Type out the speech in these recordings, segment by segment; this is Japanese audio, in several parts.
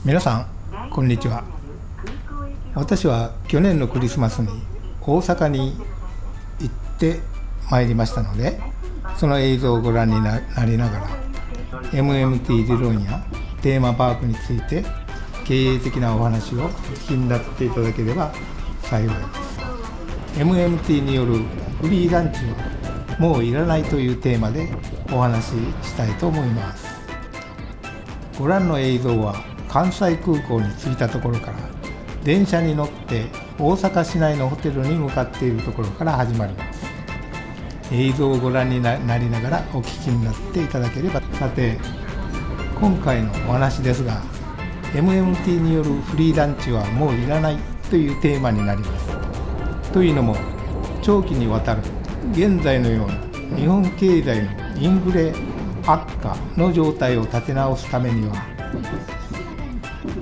皆さんこんにちは。私は去年のクリスマスに大阪に行ってまいりましたので、その映像をご覧になりながら MMT 理論やテーマパークについて経営的なお話をお聞きになっていただければ幸いです。 MMT によるフリーランチはもういらないというテーマでお話ししたいと思います。ご覧の映像は関西空港に着いたところから電車に乗って大阪市内のホテルに向かっているところから始まります。映像をご覧になりながらお聞きになっていただければ。さて、今回のお話ですが、 MMT によるフリーランチはもういらないというテーマになります。というのも、長期にわたる現在のような日本経済のインフレ悪化の状態を立て直すためには、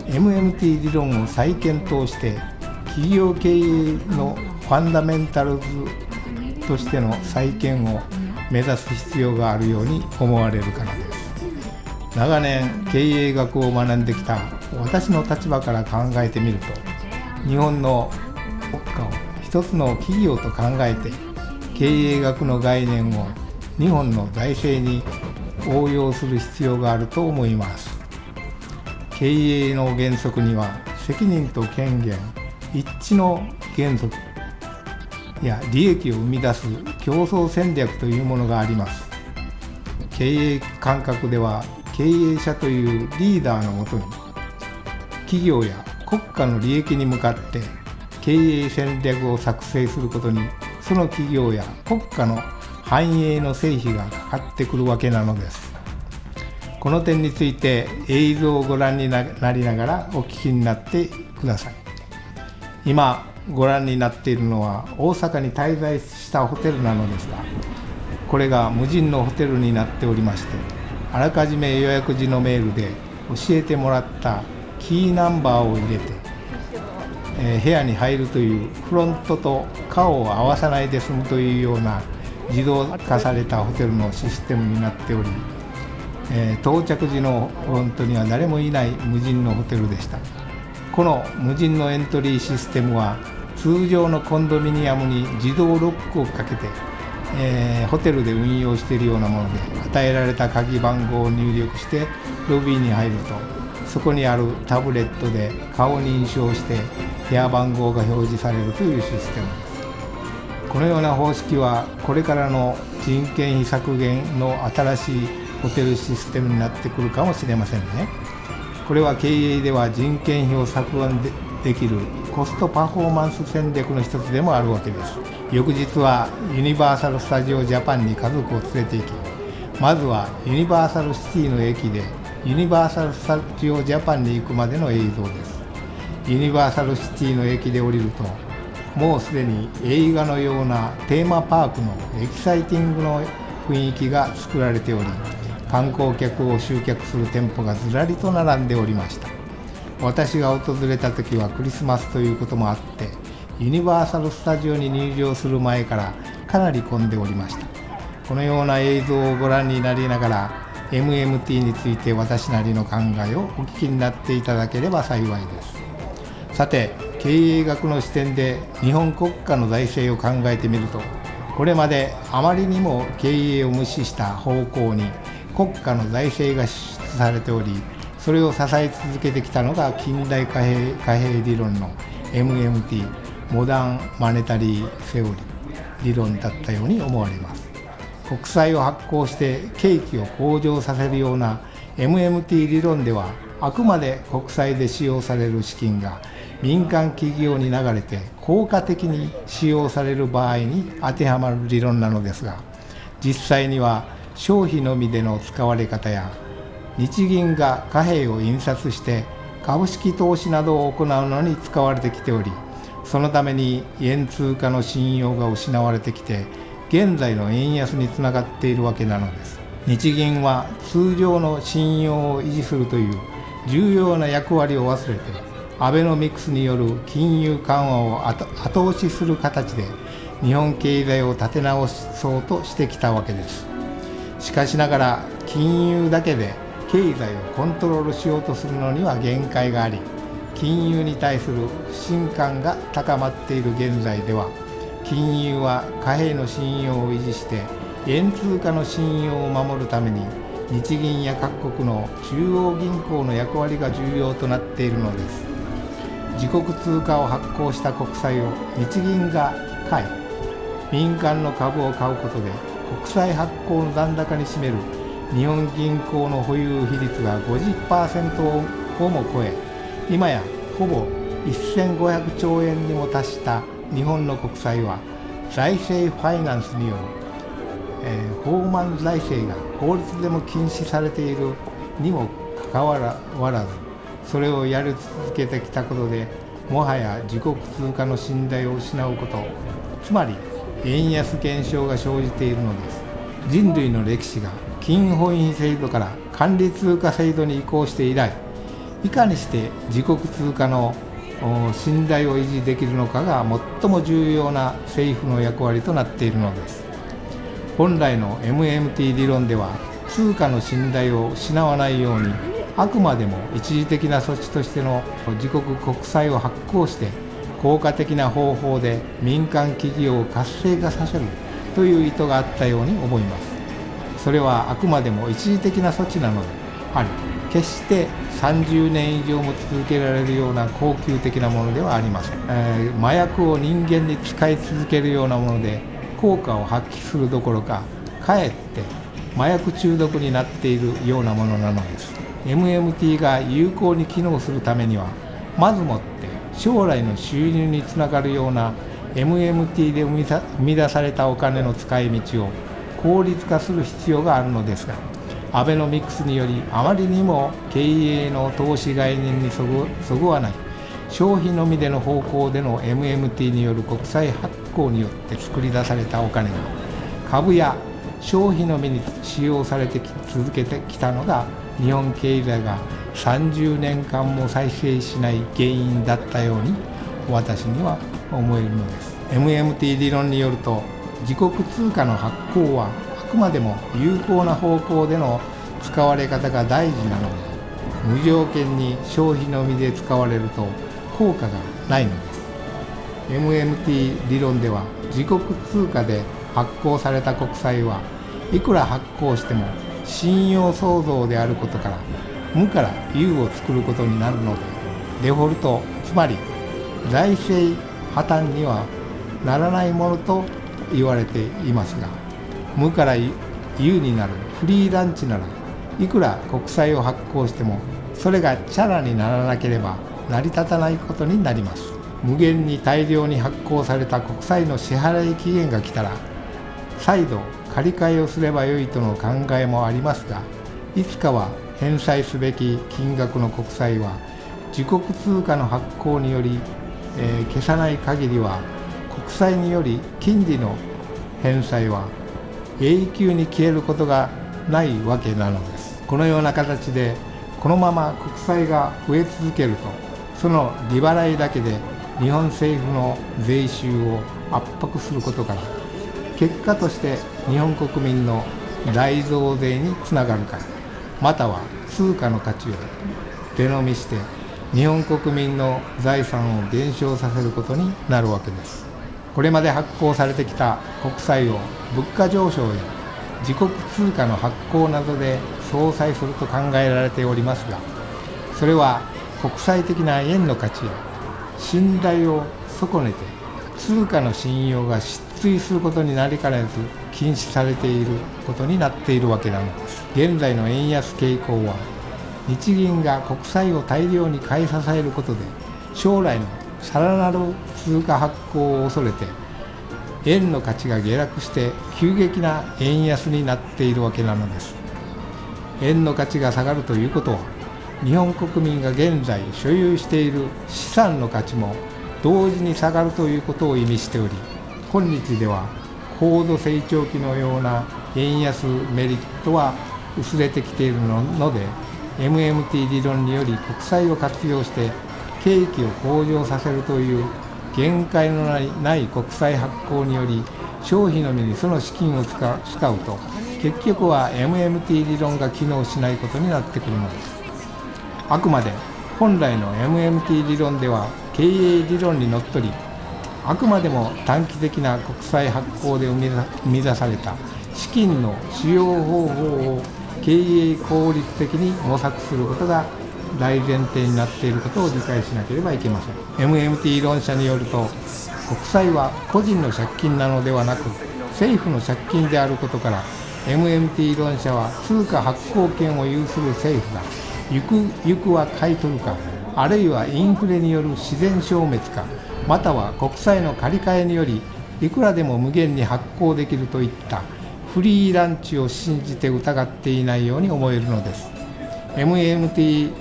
MMT 理論を再検討して企業経営のファンダメンタルズとしての再建を目指す必要があるように思われるからです。長年経営学を学んできた私の立場から考えてみると、日本の国家を一つの企業と考えて経営学の概念を日本の財政に応用する必要があると思います。経営の原則には責任と権限、一致の原則や利益を生み出す競争戦略というものがあります。経営感覚では、経営者というリーダーのもとに企業や国家の利益に向かって経営戦略を作成することに、その企業や国家の繁栄の成否がかかってくるわけなのです。この点について映像をご覧になりながらお聞きになってください。今ご覧になっているのは大阪に滞在したホテルなのですが、これが無人のホテルになっておりまして、あらかじめ予約時のメールで教えてもらったキーナンバーを入れて、部屋に入るというフロントと顔を合わさないで済むというような自動化されたホテルのシステムになっており、到着時のフロントには誰もいない無人のホテルでした。この無人のエントリーシステムは通常のコンドミニアムに自動ロックをかけて、ホテルで運用しているようなもので、与えられた鍵番号を入力してロビーに入ると、そこにあるタブレットで顔認証して部屋番号が表示されるというシステムです。このような方式はこれからの人件費削減の新しいホテルシステムになってくるかもしれませんね。これは経営では人件費を削減できるコストパフォーマンス戦略の一つでもあるわけです。翌日はユニバーサル・スタジオ・ジャパンに家族を連れて行き、まずはユニバーサル・シティの駅でユニバーサル・スタジオ・ジャパンに行くまでの映像です。ユニバーサル・シティの駅で降りると、もうすでに映画のようなテーマパークのエキサイティングの雰囲気が作られており、観光客を集客する店舗がずらりと並んでおりました。私が訪れた時はクリスマスということもあって、ユニバーサル・スタジオに入場する前からかなり混んでおりました。このような映像をご覧になりながら MMT について私なりの考えをお聞きになっていただければ幸いです。さて、経営学の視点で日本国家の財政を考えてみると、これまであまりにも経営を無視した方向に国家の財政が支出されており、それを支え続けてきたのが近代貨幣理論の MMT、 モダンマネタリーセオリー理論だったように思われます。国債を発行して景気を向上させるような MMT 理論では、あくまで国債で使用される資金が民間企業に流れて効果的に使用される場合に当てはまる理論なのですが、実際には消費のみでの使われ方や、日銀が貨幣を印刷して株式投資などを行うのに使われてきており、そのために円通貨の信用が失われてきて、現在の円安につながっているわけなのです。日銀は通常の信用を維持するという重要な役割を忘れて、アベノミクスによる金融緩和を後押しする形で日本経済を立て直そうとしてきたわけです。しかしながら金融だけで経済をコントロールしようとするのには限界があり、金融に対する不信感が高まっている現在では、金融は貨幣の信用を維持して円通貨の信用を守るために、日銀や各国の中央銀行の役割が重要となっているのです。自国通貨を発行した国債を日銀が買い、民間の株を買うことで国債発行の残高に占める日本銀行の保有比率が 50% をも超え、今やほぼ1500兆円にも達した日本の国債は、財政ファイナンスによる、放漫財政が法律でも禁止されているにもかかわらず、それをやり続けてきたことで、もはや自国通貨の信頼を失うこと、つまり円安現象が生じているのです。人類の歴史が金本位制度から管理通貨制度に移行して以来、いかにして自国通貨の信頼を維持できるのかが最も重要な政府の役割となっているのです。本来の MMT 理論では、通貨の信頼を失わないように、あくまでも一時的な措置としての自国国債を発行して、効果的な方法で民間企業を活性化させるという意図があったように思います。それはあくまでも一時的な措置なのであり、決して30年以上も続けられるような恒久的なものではありません。麻薬を人間に使い続けるようなもので、効果を発揮するどころか、かえって麻薬中毒になっているようなものなのです。MMT が有効に機能するためには、まずもって将来の収入につながるような MMT で生み出されたお金の使い道を効率化する必要があるのですが、アベノミクスによりあまりにも経営の投資概念にそぐわない消費のみでの方向での MMT による国債発行によって作り出されたお金が、株や消費のみに使用されて続けてきたのが、日本経済が30年間も再生しない原因だったように私には思えるのです。 MMT 理論によると、自国通貨の発行はあくまでも有効な方向での使われ方が大事なので、無条件に消費のみで使われると効果がないのです。 MMT 理論では、自国通貨で発行された国債はいくら発行しても信用創造であることから、無から有を作ることになるので、デフォルト、つまり財政破綻にはならないものと言われていますが、無から有になるフリーランチなら、いくら国債を発行してもそれがチャラにならなければ成り立たないことになります。無限に大量に発行された国債の支払い期限が来たら、再度借り換えをすればよいとの考えもありますが、いつかは返済すべき金額の国債は自国通貨の発行により、消さない限りは、国債により金利の返済は永久に消えることがないわけなのです。このような形でこのまま国債が増え続けると、その利払いだけで日本政府の税収を圧迫することから、結果として日本国民の大増税につながるか、または通貨の価値を出飲みして日本国民の財産を減少させることになるわけです。これまで発行されてきた国債を物価上昇や自国通貨の発行などで相殺すると考えられておりますが、それは国際的な円の価値や信頼を損ねて通貨の信用が失墜することになりかねず禁止されていることになっているわけなのです。現在の円安傾向は、日銀が国債を大量に買い支えることで、将来のさらなる通貨発行を恐れて円の価値が下落して急激な円安になっているわけなのです。円の価値が下がるということは、日本国民が現在所有している資産の価値も同時に下がるということを意味しており、今日では高度成長期のような円安メリットは薄れてきているので、 MMT 理論により国債を活用して景気を向上させるという限界のない国債発行により、消費のみにその資金を使うと結局は MMT 理論が機能しないことになってくるのです。あくまで本来の MMT 理論では経営理論にのっとり、あくまでも短期的な国債発行で生み出された資金の使用方法を経営効率的に模索することが大前提になっていることを理解しなければいけません。 MMT 論者によると、国債は個人の借金なのではなく政府の借金であることから、 MMT 論者は通貨発行権を有する政府がゆくは買い取るか、あるいはインフレによる自然消滅か、または国債の借り換えによりいくらでも無限に発行できるといったフリーランチを信じて疑っていないように思えるのです。 MMT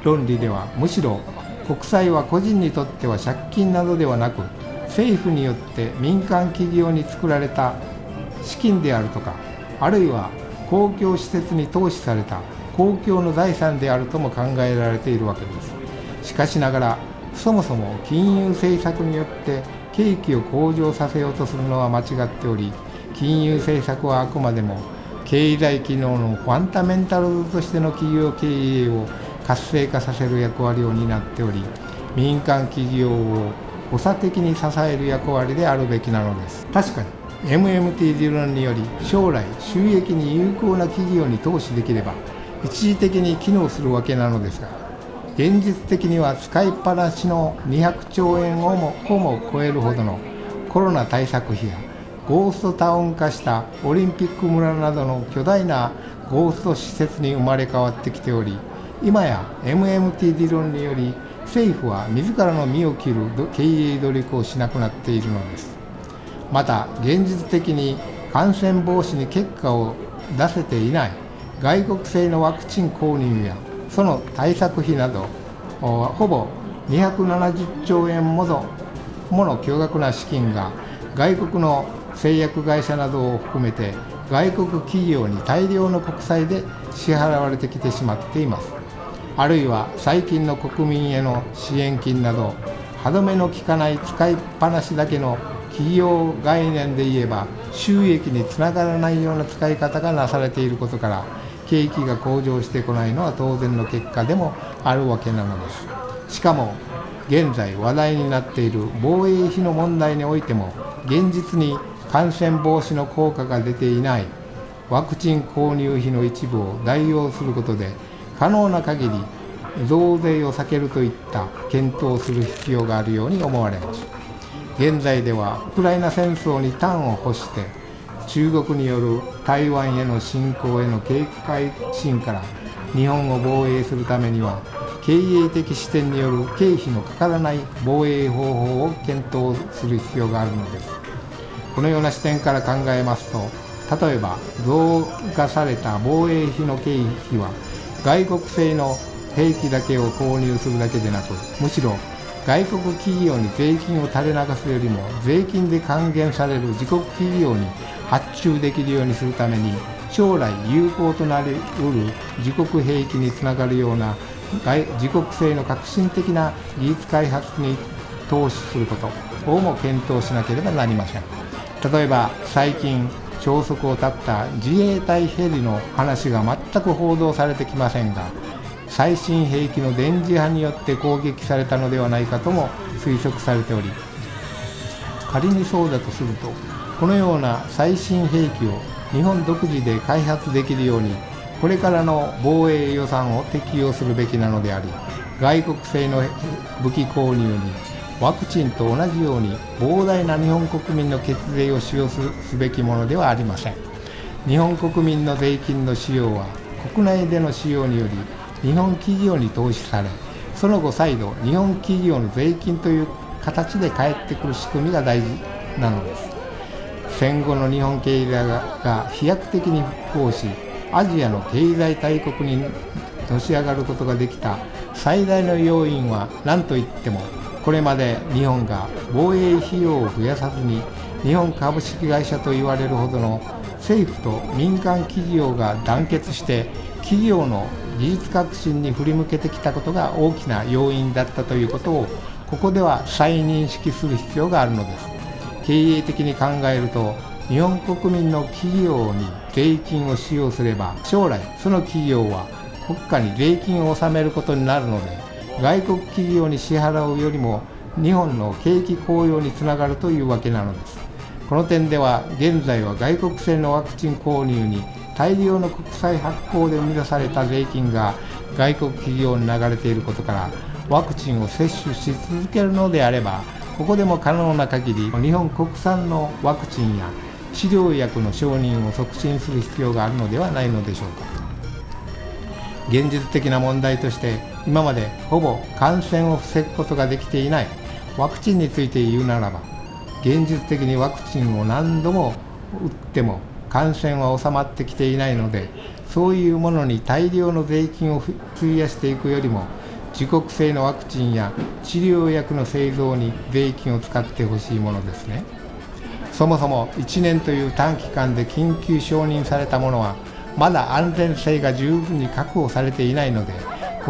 論理ではむしろ国債は個人にとっては借金などではなく、政府によって民間企業に作られた資金であるとか、あるいは公共施設に投資された公共の財産であるとも考えられているわけです。しかしながら、そもそも金融政策によって景気を向上させようとするのは間違っており、金融政策はあくまでも経済機能のファンダメンタルズとしての企業経営を活性化させる役割を担っており、民間企業を補佐的に支える役割であるべきなのです。確かに MMT 理論により将来収益に有効な企業に投資できれば一時的に機能するわけなのですが、現実的には使いっぱなしの200兆円をも超えるほどのコロナ対策費やゴーストタウン化したオリンピック村などの巨大なゴースト施設に生まれ変わってきており、今や MMT 理論により政府は自らの身を切る経営努力をしなくなっているのです。また現実的に感染防止に結果を出せていない外国製のワクチン購入やその対策費などほぼ270兆円もの巨額な資金が外国の製薬会社などを含めて外国企業に大量の国債で支払われてきてしまっています。あるいは最近の国民への支援金など歯止めの効かない使いっぱなしだけの企業概念で言えば収益につながらないような使い方がなされていることから、景気が向上してこないのは当然の結果でもあるわけなのです。しかも現在話題になっている防衛費の問題においても、現実に感染防止の効果が出ていないワクチン購入費の一部を代用することで可能な限り増税を避けるといった検討をする必要があるように思われます。現在ではウクライナ戦争に端を発して中国による台湾への侵攻への警戒心から日本を防衛するためには、経営的視点による経費のかからない防衛方法を検討する必要があるのです。このような視点から考えますと、例えば増加された防衛費の経費は外国製の兵器だけを購入するだけでなく、むしろ外国企業に税金を垂れ流すよりも税金で還元される自国企業に発注できるようにするために、将来有効となりうる自国兵器につながるような自国製の革新的な技術開発に投資することをも検討しなければなりません。例えば最近消息を絶った自衛隊ヘリの話が全く報道されてきませんが、最新兵器の電磁波によって攻撃されたのではないかとも推測されており、仮にそうだとすると、このような最新兵器を日本独自で開発できるように、これからの防衛予算を適用するべきなのであり、外国製の武器購入にワクチンと同じように膨大な日本国民の血税を使用すべきものではありません。日本国民の税金の使用は国内での使用により日本企業に投資され、その後再度日本企業の税金という形で返ってくる仕組みが大事なのです。戦後の日本経済が飛躍的に復興し、アジアの経済大国にのし上がることができた最大の要因は何といっても、これまで日本が防衛費用を増やさずに日本株式会社と言われるほどの政府と民間企業が団結して企業の技術革新に振り向けてきたことが大きな要因だったということを、ここでは再認識する必要があるのです。経営的に考えると、日本国民の企業に税金を使用すれば、将来その企業は国家に税金を納めることになるので、外国企業に支払うよりも日本の景気高揚につながるというわけなのです。この点では現在は外国製のワクチン購入に大量の国債発行で生み出された税金が外国企業に流れていることから、ワクチンを接種し続けるのであれば、ここでも可能な限り日本国産のワクチンや治療薬の承認を促進する必要があるのではないのでしょうか。現実的な問題として、今までほぼ感染を防ぐことができていないワクチンについて言うならば、現実的にワクチンを何度も打っても感染は収まってきていないので、そういうものに大量の税金を費やしていくよりも、自国製のワクチンや治療薬の製造に税金を使ってほしいものですね。そもそも1年という短期間で緊急承認されたものは、まだ安全性が十分に確保されていないので、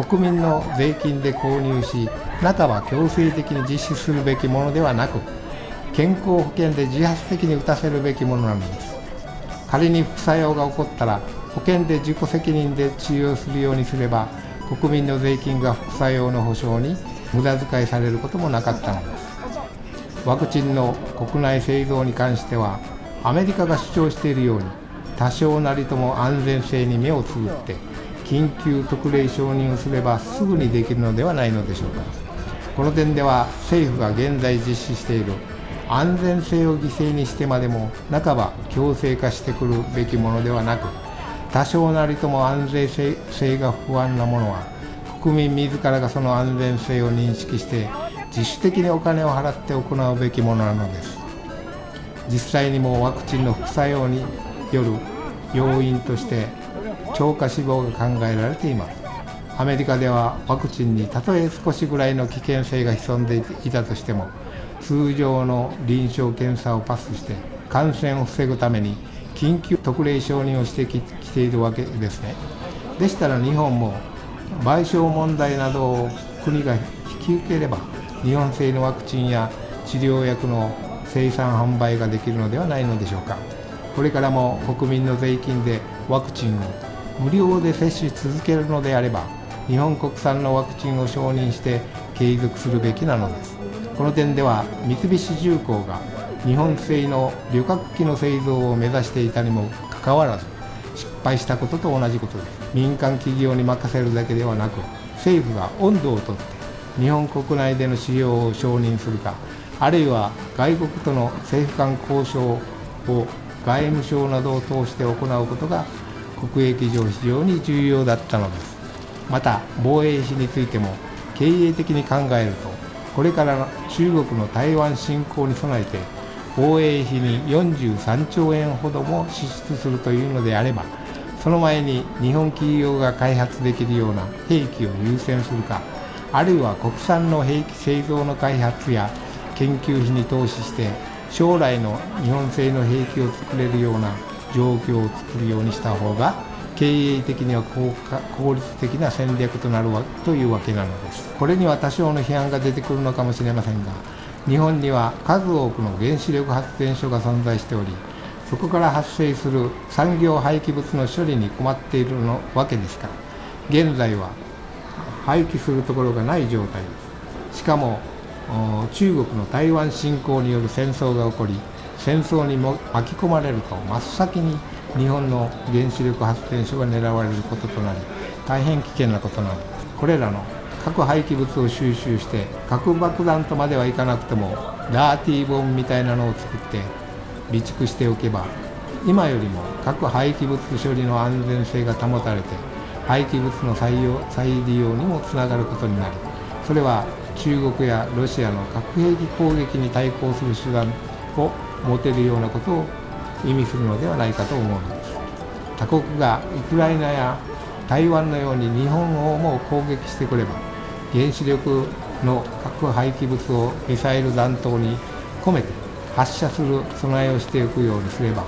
国民の税金で購入し、半ば強制的に実施するべきものではなく、健康保険で自発的に打たせるべきものなのです。仮に副作用が起こったら、保険で自己責任で治療するようにすれば、国民の税金が副作用の保障に無駄遣いされることもなかったのです。ワクチンの国内製造に関しては、アメリカが主張しているように、多少なりとも安全性に目をつぶって緊急特例承認をすればすぐにできるのではないのでしょうか。この点では政府が現在実施している安全性を犠牲にしてまでも半ば強制化してくるべきものではなく、多少なりとも安全性が不安なものは国民自らがその安全性を認識して自主的にお金を払って行うべきものなのです。実際にもワクチンの副作用による要因として超過死亡が考えられています。アメリカではワクチンにたとえ少しぐらいの危険性が潜んでいたとしても、通常の臨床検査をパスして感染を防ぐために緊急特例承認をしてきているわけですね。でしたら日本も賠償問題などを国が引き受ければ、日本製のワクチンや治療薬の生産販売ができるのではないのでしょうか。これからも国民の税金でワクチンを無料で接種し続けるのであれば、日本国産のワクチンを承認して継続するべきなのです。この点では三菱重工が日本製の旅客機の製造を目指していたにもかかわらず失敗したことと同じことです。民間企業に任せるだけではなく、政府が音頭を取って日本国内での使用を承認するか、あるいは外国との政府間交渉を外務省などを通して行うことが国益上非常に重要だったのです。また防衛費についても経営的に考えると、これからの中国の台湾侵攻に備えて防衛費に43兆円ほども支出するというのであれば、その前に日本企業が開発できるような兵器を優先するか、あるいは国産の兵器製造の開発や研究費に投資して将来の日本製の兵器を作れるような状況を作るようにした方が経営的には効率的な戦略となるというわけなのです。これには多少の批判が出てくるのかもしれませんが、日本には数多くの原子力発電所が存在しており、そこから発生する産業廃棄物の処理に困っているわけですから、現在は廃棄するところがない状態です。しかも中国の台湾侵攻による戦争が起こり、戦争にも巻き込まれると真っ先に日本の原子力発電所が狙われることとなり、大変危険なことなのです。これらの核廃棄物を収集して核爆弾とまではいかなくてもダーティーボムみたいなのを作って備蓄しておけば、今よりも核廃棄物処理の安全性が保たれて廃棄物の再利用にもつながることになり、それは中国やロシアの核兵器攻撃に対抗する手段を持てるようなことを意味するのではないかと思うのです。他国がウクライナや台湾のように日本をも攻撃してくれば、原子力の核廃棄物をミサイル弾頭に込めて発射する備えをしていくようにすれば、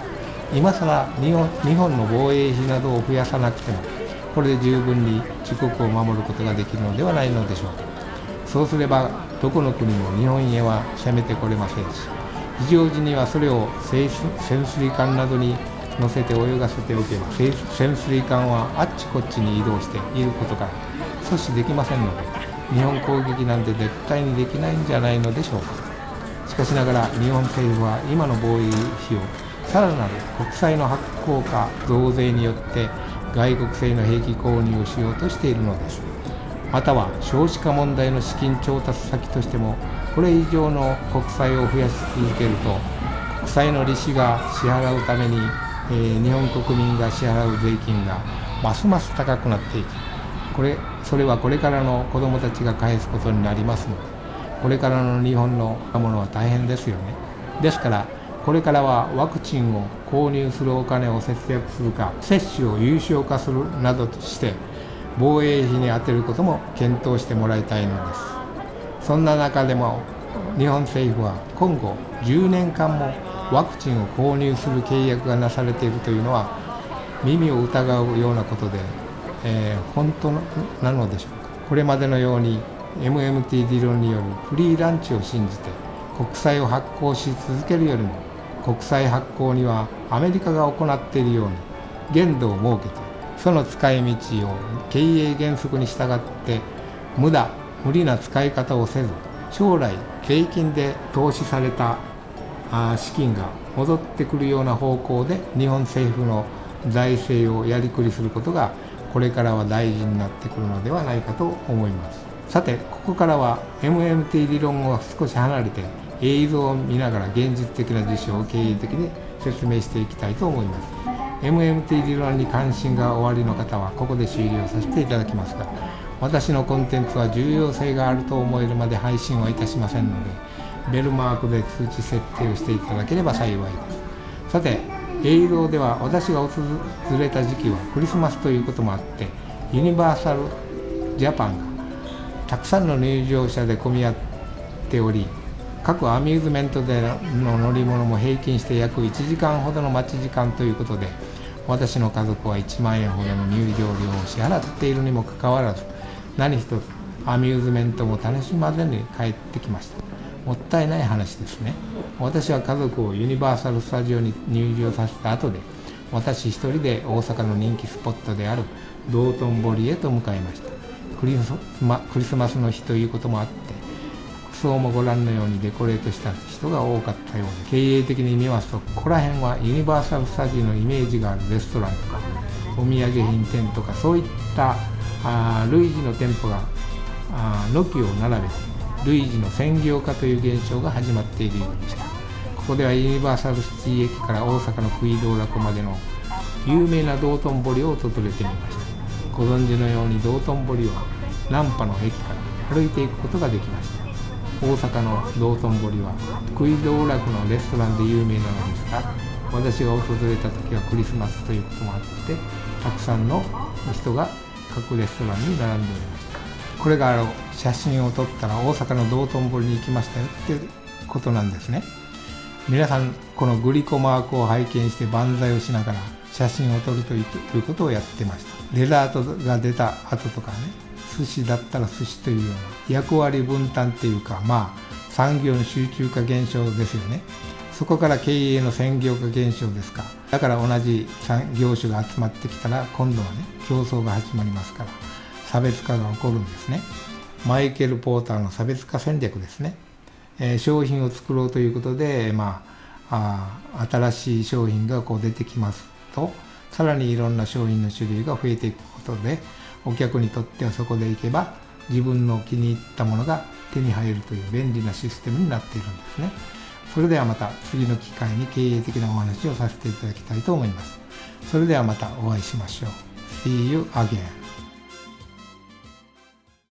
今さら日本の防衛費などを増やさなくても、これで十分に自国を守ることができるのではないのでしょうか。そうすればどこの国も日本へは攻めてこれませんし、非常時にはそれを潜水艦などに乗せて泳がせておけば、潜水艦はあっちこっちに移動していることから阻止できませんので、日本攻撃なんて絶対にできないんじゃないのでしょうか。しかしながら日本政府は今の防衛費をさらなる国債の発行か増税によって外国製の兵器購入をしようとしているのです。または少子化問題の資金調達先としても、これ以上の国債を増やし続けると、国債の利子が支払うために、日本国民が支払う税金がますます高くなっていき、それはこれからの子どもたちが返すことになりますので、これからの日本の若者は大変ですよね。ですからこれからはワクチンを購入するお金を節約するか、接種を有償化するなどとして防衛費に充てることも検討してもらいたいのです。そんな中でも日本政府は今後10年間もワクチンを購入する契約がなされているというのは耳を疑うようなことで、本当なのでしょうか。これまでのように MMT 理論によるフリーランチを信じて国債を発行し続けるよりも、国債発行にはアメリカが行っているように限度を設けて、その使い道を経営原則に従って無理な使い方をせず、将来税金で投資された資金が戻ってくるような方向で日本政府の財政をやりくりすることがこれからは大事になってくるのではないかと思います。さて、ここからは MMT 理論を少し離れて映像を見ながら現実的な事象を経営的に説明していきたいと思います。MMT 理論に関心がおありの方はここで終了させていただきますが、私のコンテンツは重要性があると思えるまで配信はいたしませんので、ベルマークで通知設定をしていただければ幸いです。さて、映像では私が訪れた時期はクリスマスということもあって、ユニバーサルジャパンがたくさんの入場者で混み合っており、各アミューズメントでの乗り物も平均して約1時間ほどの待ち時間ということで、私の家族は1万円ほどの入場料を支払っているにもかかわらず、何一つアミューズメントも楽しまずに帰ってきました。もったいない話ですね。私は家族をユニバーサル・スタジオに入場させた後で、私一人で大阪の人気スポットである道頓堀へと向かいました。クリスマスの日ということもあって、服装もご覧のようにデコレートした人が多かったようで、経営的に見ますと、ここら辺はユニバーサル・スタジオのイメージがあるレストランとかお土産品店とか、そういった類似の店舗が軒を並べて、類似の専業化という現象が始まっているようでした。ここではユニバーサルシティ駅から大阪の食い道楽までの有名な道頓堀を訪れてみました。ご存知のように道頓堀は難波の駅から歩いていくことができました。大阪の道頓堀は食い道楽のレストランで有名なのですが、私が訪れた時はクリスマスということもあって、たくさんの人が各レストランに並んでおりました。これが写真を撮ったら大阪の道頓堀に行きましたよっていうことなんですね。皆さんこのグリコマークを拝見して万歳をしながら写真を撮るということをやってました。デザートが出た後とかね、寿司だったら寿司というような役割分担っていうか、産業の集中化現象ですよね。そこから経営の専業化現象ですか。だから同じ業種が集まってきたら今度はね、競争が始まりますから、差別化が起こるんですね。マイケル・ポーターの差別化戦略ですね。商品を作ろうということで、新しい商品が出てきますと、さらにいろんな商品の種類が増えていくことで、お客にとってはそこで行けば自分の気に入ったものが手に入るという便利なシステムになっているんですね。それではまた次の機会に経営的なお話をさせていただきたいと思います。それではまたお会いしましょう。See you again.